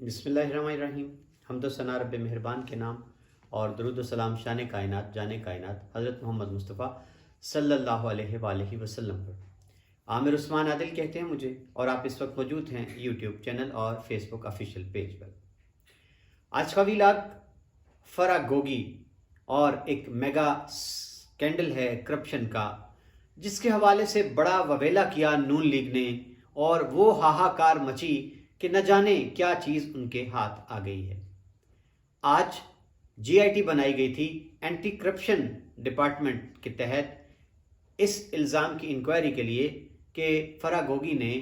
بسم اللہ الرحمن الرحیم۔ حمد و ثنا رب مہربان کے نام اور درود و سلام شان کائنات جان کائنات حضرت محمد مصطفیٰ صلی اللہ علیہ وآلہ وسلم پر۔ عامر عثمان عادل کہتے ہیں مجھے، اور آپ اس وقت موجود ہیں یوٹیوب چینل اور فیس بک آفیشیل پیج پر۔ آج کا ویلاگ فرا گوگی اور ایک میگا سکینڈل ہے کرپشن کا، جس کے حوالے سے بڑا وویلا کیا نون لیگ نے، اور وہ ہاہاکار مچی کہ نہ جانے کیا چیز ان کے ہاتھ آ گئی ہے۔ آج جی آئی ٹی بنائی گئی تھی اینٹی کرپشن ڈپارٹمنٹ کے تحت اس الزام کی انکوائری کے لیے کہ فرا گوگی نے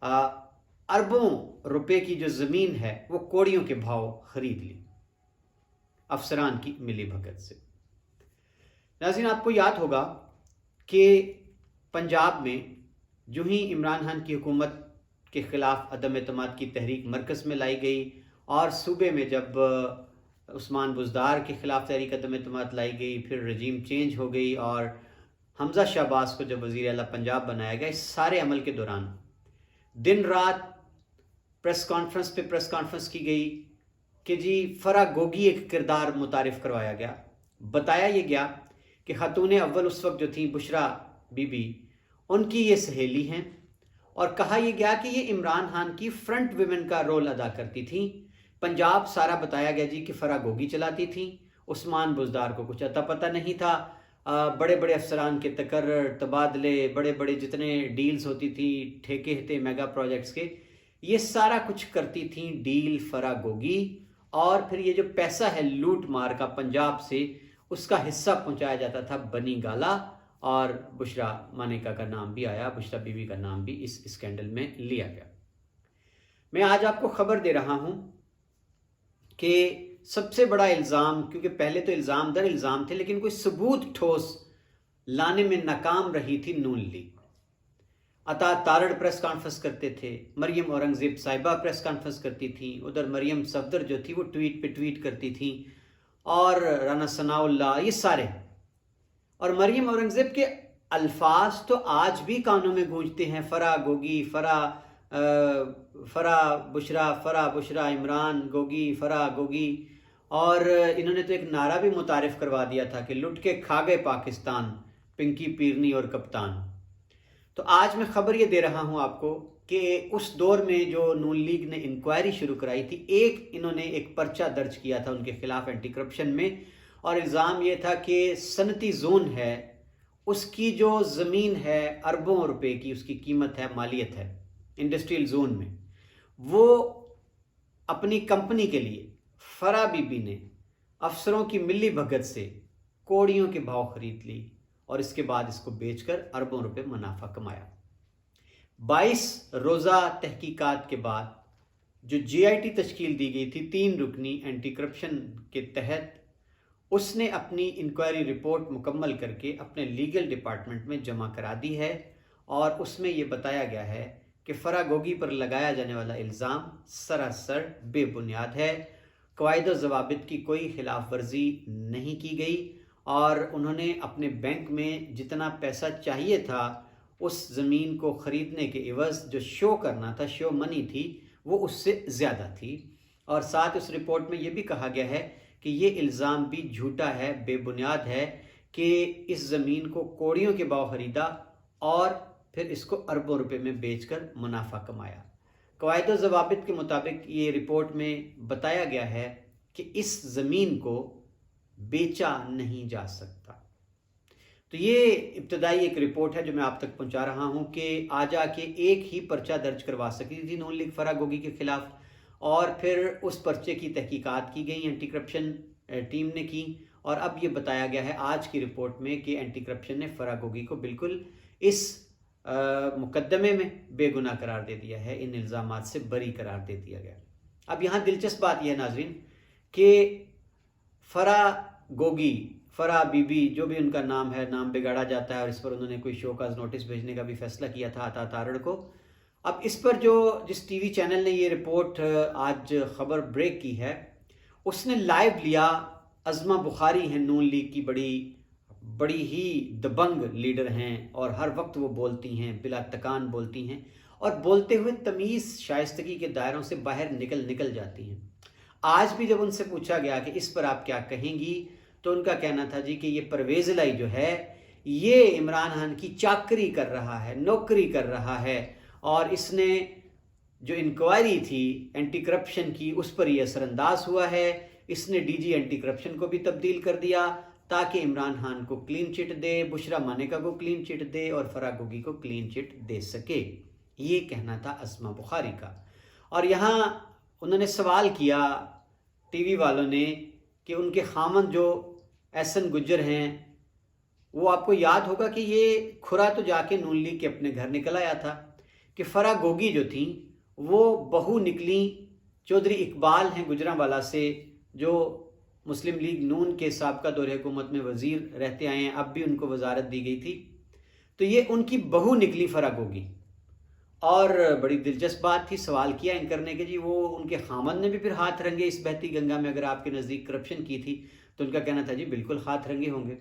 اربوں روپے کی جو زمین ہے وہ کوڑیوں کے بھاؤ خرید لی افسران کی ملی بھگت سے۔ ناظرین، آپ کو یاد ہوگا کہ پنجاب میں جو ہی عمران خان کی حکومت کے خلاف عدم اعتماد کی تحریک مرکز میں لائی گئی، اور صوبے میں جب عثمان بزدار کے خلاف تحریک عدم اعتماد لائی گئی، پھر رجیم چینج ہو گئی اور حمزہ شہباز کو جب وزیر اعلیٰ پنجاب بنایا گیا، اس سارے عمل کے دوران دن رات پریس کانفرنس پہ پریس کانفرنس کی گئی کہ جی فرا گوگی ایک کردار متعارف کروایا گیا۔ بتایا یہ گیا کہ خاتون اول اس وقت جو تھیں بشرا بی بی، ان کی یہ سہیلی ہیں، اور کہا یہ گیا کہ یہ عمران خان کی فرنٹ ویمن کا رول ادا کرتی تھیں۔ پنجاب سارا بتایا گیا جی کہ فرا گوگی چلاتی تھیں، عثمان بزدار کو کچھ اتا پتہ نہیں تھا۔ بڑے بڑے افسران کے تقرر، تبادلے، بڑے بڑے جتنے ڈیلز ہوتی تھی، ٹھیکے تھے میگا پروجیکٹس کے، یہ سارا کچھ کرتی تھیں ڈیل فرا گوگی، اور پھر یہ جو پیسہ ہے لوٹ مار کا پنجاب سے، اس کا حصہ پہنچایا جاتا تھا بنی گالا، اور بشرا مانیکا کا نام بھی آیا، بشرا بی بی کا نام بھی اس اسکینڈل میں لیا گیا۔ میں آج آپ کو خبر دے رہا ہوں کہ سب سے بڑا الزام، کیونکہ پہلے تو الزام در الزام تھے لیکن کوئی ثبوت ٹھوس لانے میں ناکام رہی تھی نون لیگ۔ عطا تارڑ پریس کانفرنس کرتے تھے، مریم اورنگزیب صاحبہ پریس کانفرنس کرتی تھیں، ادھر مریم صفدر جو تھی وہ ٹویٹ پہ ٹویٹ کرتی تھیں، اور رانا ثناء اللہ، یہ سارے۔ اور مریم اورنگزیب کے الفاظ تو آج بھی کانوں میں گونجتے ہیں، فرا گوگی، فرا بشرا عمران گوگی، فرا گوگی، اور انہوں نے تو ایک نعرہ بھی متعارف کروا دیا تھا کہ لٹ کے کھا گئے پاکستان، پنکی پیرنی اور کپتان۔ تو آج میں خبر یہ دے رہا ہوں آپ کو کہ اس دور میں جو نون لیگ نے انکوائری شروع کرائی تھی، انہوں نے ایک پرچہ درج کیا تھا ان کے خلاف اینٹی کرپشن میں، اور الزام یہ تھا کہ صنعتی زون ہے، اس کی جو زمین ہے اربوں روپے کی اس کی قیمت ہے، مالیت ہے انڈسٹریل زون میں، وہ اپنی کمپنی کے لیے فرا بی بی نے افسروں کی ملی بھگت سے کوڑیوں کے بھاؤ خرید لی، اور اس کے بعد اس کو بیچ کر اربوں روپے منافع کمایا۔ 22 روزہ تحقیقات کے بعد جو جی آئی ٹی تشکیل دی گئی تھی 3 رکنی اینٹی کرپشن کے تحت، اس نے اپنی انکوائری رپورٹ مکمل کر کے اپنے لیگل ڈپارٹمنٹ میں جمع کرا دی ہے، اور اس میں یہ بتایا گیا ہے کہ فرا گوگی پر لگایا جانے والا الزام سراسر بے بنیاد ہے، قواعد و ضوابط کی کوئی خلاف ورزی نہیں کی گئی، اور انہوں نے اپنے بینک میں جتنا پیسہ چاہیے تھا اس زمین کو خریدنے کے عوض جو شو کرنا تھا، شو منی تھی، وہ اس سے زیادہ تھی۔ اور ساتھ اس رپورٹ میں یہ بھی کہا گیا ہے کہ یہ الزام بھی جھوٹا ہے، بے بنیاد ہے، کہ اس زمین کو کوڑیوں کے بھاؤ خریدا اور پھر اس کو اربوں روپے میں بیچ کر منافع کمایا۔ قواعد و ضوابط کے مطابق یہ رپورٹ میں بتایا گیا ہے کہ اس زمین کو بیچا نہیں جا سکتا۔ تو یہ ابتدائی ایک رپورٹ ہے جو میں آپ تک پہنچا رہا ہوں کہ آج آ کے ایک ہی پرچہ درج کروا سکی تھی نون لیگ فرا گوگی کے خلاف، اور پھر اس پرچے کی تحقیقات کی گئی، اینٹی کرپشن ٹیم نے کی، اور اب یہ بتایا گیا ہے آج کی رپورٹ میں کہ اینٹی کرپشن نے فرا گوگی کو بالکل اس مقدمے میں بے گناہ قرار دے دیا ہے، ان الزامات سے بری قرار دے دیا گیا۔ اب یہاں دلچسپ بات یہ ہے ناظرین کہ فرا گوگی، فرا بی بی، جو بھی ان کا نام ہے، نام بگاڑا جاتا ہے، اور اس پر انہوں نے کوئی شوکاز نوٹس بھیجنے کا بھی فیصلہ کیا تھا عطا تارڑ کو۔ اب اس پر جس ٹی وی چینل نے یہ رپورٹ آج خبر بریک کی ہے، اس نے لائیو لیا، عظمہ بخاری ہیں نون لیگ کی بڑی ہی دبنگ لیڈر ہیں، اور ہر وقت وہ بولتی ہیں، بلا تکان بولتی ہیں، اور بولتے ہوئے تمیز شائستگی کے دائروں سے باہر نکل جاتی ہیں۔ آج بھی جب ان سے پوچھا گیا کہ اس پر آپ کیا کہیں گی تو ان کا کہنا تھا جی کہ یہ پرویز الہی جو ہے یہ عمران خان کی چاکری کر رہا ہے، نوکری کر رہا ہے، اور اس نے جو انکوائری تھی اینٹی کرپشن کی اس پر یہ اثر انداز ہوا ہے، اس نے ڈی جی اینٹی کرپشن کو بھی تبدیل کر دیا تاکہ عمران خان کو کلین چٹ دے، بشرا مانیکا کو کلین چٹ دے اور فرح گوگی کو کلین چٹ دے سکے۔ یہ کہنا تھا اسما بخاری کا۔ اور یہاں انہوں نے سوال کیا ٹی وی والوں نے کہ ان کے خامند جو احسن گجر ہیں، وہ آپ کو یاد ہوگا کہ یہ کھرا تو جا کے نون لیگ کے اپنے گھر نکل آیا تھا کہ فرح گوگی جو تھیں وہ بہو نکلی چودھری اقبال ہیں گجرانوالہ سے، جو مسلم لیگ نون کے سابقہ دور حکومت میں وزیر رہتے آئے ہیں، اب بھی ان کو وزارت دی گئی تھی، تو یہ ان کی بہو نکلی فرح گوگی۔ اور بڑی دلچسپ بات تھی، سوال کیا اینکر نے کہ جی وہ ان کے خامند نے بھی پھر ہاتھ رنگے اس بہتی گنگا میں اگر آپ کے نزدیک کرپشن کی تھی؟ تو ان کا کہنا تھا جی بالکل ہاتھ رنگے ہوں گے۔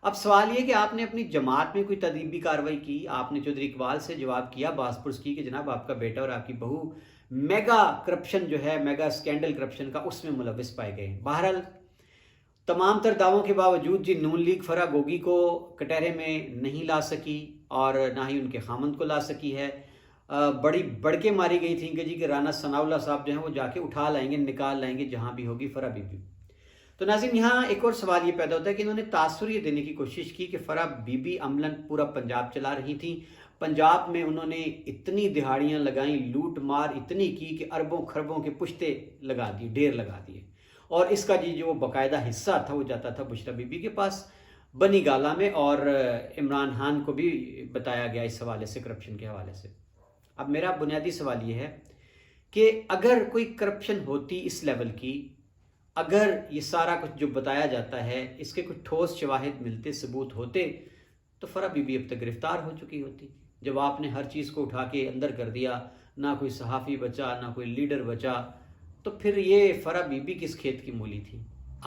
اب سوال یہ کہ آپ نے اپنی جماعت میں کوئی تدبیری کارروائی کی؟ آپ نے چودھری اقبال سے جواب کیا، باز پرس کی کہ جناب آپ کا بیٹا اور آپ کی بہو میگا کرپشن جو ہے، میگا سکینڈل کرپشن کا، اس میں ملوث پائے گئے۔ بہرحال تمام تر دعووں کے باوجود جی نون لیگ فرح گوگی کو کٹہرے میں نہیں لا سکی اور نہ ہی ان کے خامند کو لا سکی ہے۔ بڑی بڑکے ماری گئی تھیں کہ جی کہ رانا ثناء اللہ صاحب جو ہیں وہ جا کے اٹھا لائیں گے، نکال لائیں گے جہاں بھی ہوگی فرح بی بی۔ تو ناظرین یہاں ایک اور سوال یہ پیدا ہوتا ہے کہ انہوں نے تاثر یہ دینے کی کوشش کی کہ فرح بی بی عملاً پورا پنجاب چلا رہی تھیں، پنجاب میں انہوں نے اتنی دہاڑیاں لگائیں، لوٹ مار اتنی کی کہ اربوں خربوں کے پشتے لگا دیے، ڈھیر لگا دیے، اور اس کا جی جو باقاعدہ حصہ تھا وہ جاتا تھا بشرا بی بی کے پاس بنی گالا میں، اور عمران خان کو بھی بتایا گیا اس حوالے سے، کرپشن کے حوالے سے۔ اب میرا بنیادی سوال یہ ہے کہ اگر کوئی کرپشن ہوتی اس لیول کی، اگر یہ سارا کچھ جو بتایا جاتا ہے اس کے کچھ ٹھوس شواہد ملتے، ثبوت ہوتے، تو فرح بی بی اب تک گرفتار ہو چکی ہوتی۔ جب آپ نے ہر چیز کو اٹھا کے اندر کر دیا، نہ کوئی صحافی بچا، نہ کوئی لیڈر بچا، تو پھر یہ فرح بی بی کس کھیت کی مولی تھی؟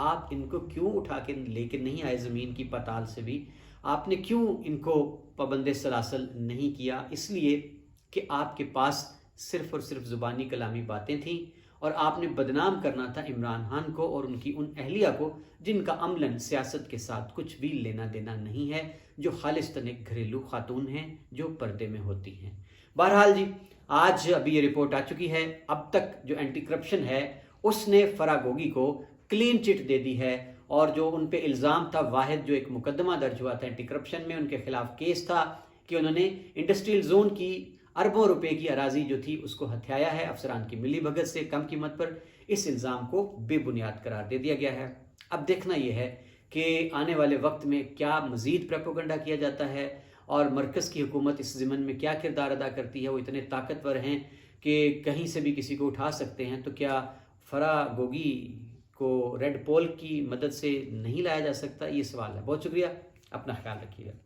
آپ ان کو کیوں اٹھا کے لے کے نہیں آئے زمین کی پاتال سے بھی؟ آپ نے کیوں ان کو پابند سلاسل نہیں کیا؟ اس لیے کہ آپ کے پاس صرف اور صرف زبانی کلامی باتیں تھیں، اور آپ نے بدنام کرنا تھا عمران خان کو اور ان کی ان اہلیہ کو جن کا عملاً سیاست کے ساتھ کچھ بھی لینا دینا نہیں ہے، جو خالصتاً ایک گھریلو خاتون ہیں جو پردے میں ہوتی ہیں۔ بہرحال جی آج ابھی یہ رپورٹ آ چکی ہے، اب تک جو اینٹی کرپشن ہے اس نے فرح گوگی کو کلین چٹ دے دی ہے، اور جو ان پہ الزام تھا، واحد جو ایک مقدمہ درج ہوا تھا اینٹی کرپشن میں، ان کے خلاف کیس تھا کہ انہوں نے انڈسٹریل زون کی اربوں روپے کی اراضی جو تھی اس کو ہتھیایا ہے افسران کی ملی بھگت سے کم قیمت پر، اس الزام کو بے بنیاد قرار دے دیا گیا ہے۔ اب دیکھنا یہ ہے کہ آنے والے وقت میں کیا مزید پروپیگنڈا کیا جاتا ہے، اور مرکز کی حکومت اس ضمن میں کیا کردار ادا کرتی ہے۔ وہ اتنے طاقتور ہیں کہ کہیں سے بھی کسی کو اٹھا سکتے ہیں، تو کیا فرح گوگی کو ریڈ پول کی مدد سے نہیں لایا جا سکتا؟ یہ سوال ہے۔ بہت شکریہ، اپنا خیال رکھیے گا۔